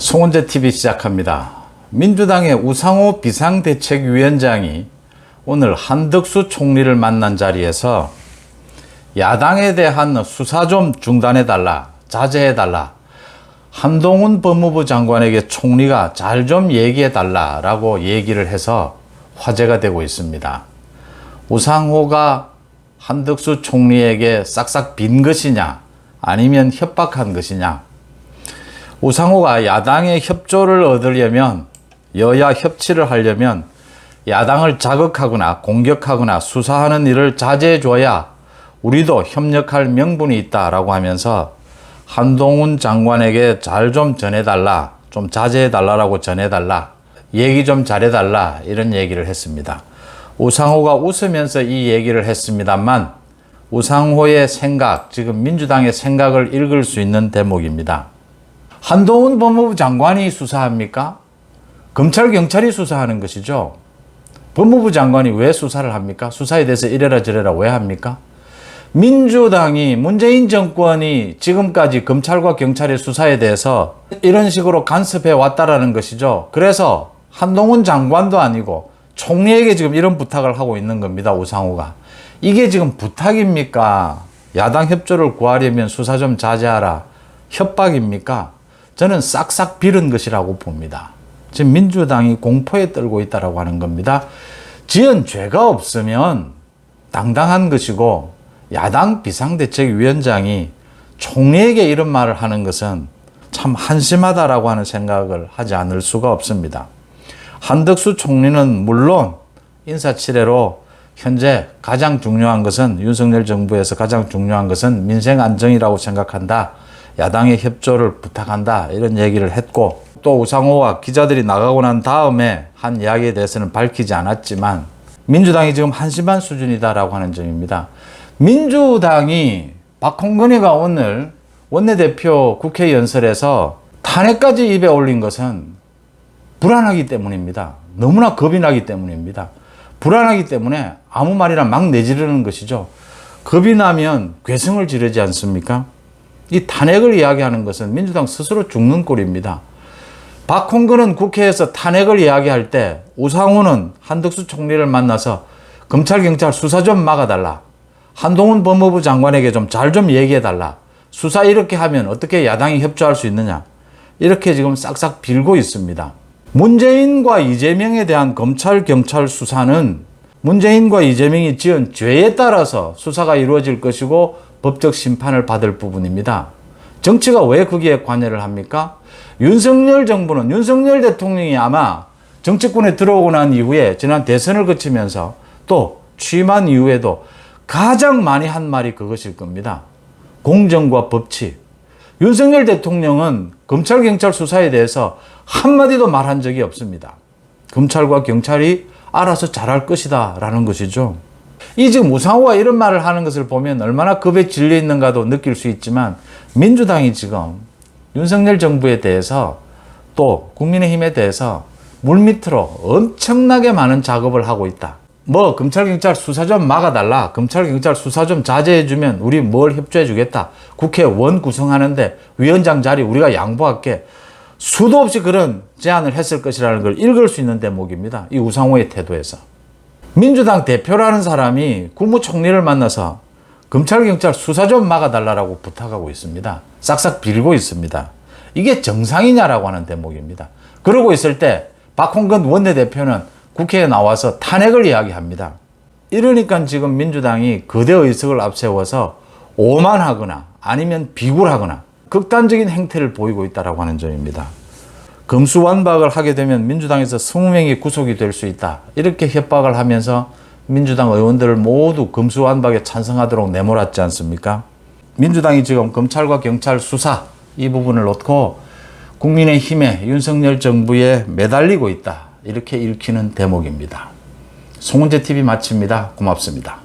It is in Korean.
송은재 TV 시작합니다. 민주당의 우상호 비상대책위원장이 오늘 한덕수 총리를 만난 자리에서 야당에 대한 수사 좀 중단해달라, 자제해달라, 한동훈 법무부 장관에게 총리가 잘 좀 얘기해달라라고 얘기를 해서 화제가 되고 있습니다. 우상호가 한덕수 총리에게 싹싹 빈 것이냐 아니면 협박한 것이냐. 우상호가 야당의 협조를 얻으려면, 여야 협치를 하려면 야당을 자극하거나 공격하거나 수사하는 일을 자제해줘야 우리도 협력할 명분이 있다라고 하면서 한동훈 장관에게 잘 좀 전해달라, 좀 자제해달라라고 전해달라, 얘기 좀 잘해달라, 이런 얘기를 했습니다. 우상호가 웃으면서 이 얘기를 했습니다만 우상호의 생각, 지금 민주당의 생각을 읽을 수 있는 대목입니다. 한동훈 법무부 장관이 수사합니까? 검찰, 경찰이 수사하는 것이죠. 법무부 장관이 왜 수사를 합니까? 수사에 대해서 이래라 저래라 왜 합니까? 민주당이, 문재인 정권이 지금까지 검찰과 경찰의 수사에 대해서 이런 식으로 간섭해 왔다라는 것이죠. 그래서 한동훈 장관도 아니고 총리에게 지금 이런 부탁을 하고 있는 겁니다, 우상호가. 이게 지금 부탁입니까? 야당 협조를 구하려면 수사 좀 자제하라, 협박입니까? 저는 싹싹 빌은 것이라고 봅니다. 지금 민주당이 공포에 떨고 있다라고 하는 겁니다. 지은 죄가 없으면 당당한 것이고, 야당 비상대책위원장이 총리에게 이런 말을 하는 것은 참 한심하다라고 하는 생각을 하지 않을 수가 없습니다. 한덕수 총리는 물론 인사치레로 현재 가장 중요한 것은, 윤석열 정부에서 가장 중요한 것은 민생 안정이라고 생각한다, 야당의 협조를 부탁한다, 이런 얘기를 했고, 또 우상호와 기자들이 나가고 난 다음에 한 이야기에 대해서는 밝히지 않았지만 민주당이 지금 한심한 수준이다라고 하는 점입니다. 민주당이 박홍근이가 오늘 원내대표 국회 연설에서 탄핵까지 입에 올린 것은 불안하기 때문입니다. 너무나 겁이 나기 때문입니다. 불안하기 때문에 아무 말이나 막 내지르는 것이죠. 겁이 나면 괴성을 지르지 않습니까? 이 탄핵을 이야기하는 것은 민주당 스스로 죽는 꼴입니다. 박홍근은 국회에서 탄핵을 이야기할 때 우상호는 한덕수 총리를 만나서 검찰, 경찰 수사 좀 막아달라, 한동훈 법무부 장관에게 좀 잘 좀 얘기해달라, 수사 이렇게 하면 어떻게 야당이 협조할 수 있느냐, 이렇게 지금 싹싹 빌고 있습니다. 문재인과 이재명에 대한 검찰, 경찰 수사는 문재인과 이재명이 지은 죄에 따라서 수사가 이루어질 것이고 법적 심판을 받을 부분입니다. 정치가 왜 거기에 관여를 합니까? 윤석열 정부는, 윤석열 대통령이 아마 정치권에 들어오고 난 이후에 지난 대선을 거치면서 또 취임한 이후에도 가장 많이 한 말이 그것일 겁니다. 공정과 법치. 윤석열 대통령은 검찰, 경찰 수사에 대해서 한마디도 말한 적이 없습니다. 검찰과 경찰이 알아서 잘할 것이다 라는 것이죠. 이 지금 우상호가 이런 말을 하는 것을 보면 얼마나 겁에 질려 있는가도 느낄 수 있지만, 민주당이 지금 윤석열 정부에 대해서 또 국민의힘에 대해서 물밑으로 엄청나게 많은 작업을 하고 있다. 뭐 검찰, 경찰 수사 좀 막아달라, 검찰, 경찰 수사 좀 자제해주면 우리 뭘 협조해주겠다, 국회 원 구성하는데 위원장 자리 우리가 양보할게, 수도 없이 그런 제안을 했을 것이라는 걸 읽을 수 있는 대목입니다. 이 우상호의 태도에서. 민주당 대표라는 사람이 국무총리를 만나서 검찰, 경찰 수사 좀 막아달라고 부탁하고 있습니다. 싹싹 빌고 있습니다. 이게 정상이냐라고 하는 대목입니다. 그러고 있을 때 박홍근 원내대표는 국회에 나와서 탄핵을 이야기합니다. 이러니까 지금 민주당이 거대 의석을 앞세워서 오만하거나 아니면 비굴하거나 극단적인 행태를 보이고 있다고 하는 점입니다. 검수완박을 하게 되면 민주당에서 20명이 구속이 될 수 있다, 이렇게 협박을 하면서 민주당 의원들을 모두 검수완박에 찬성하도록 내몰았지 않습니까? 민주당이 지금 검찰과 경찰 수사 이 부분을 놓고 국민의힘에, 윤석열 정부에 매달리고 있다, 이렇게 읽히는 대목입니다. 송은재 TV 마칩니다. 고맙습니다.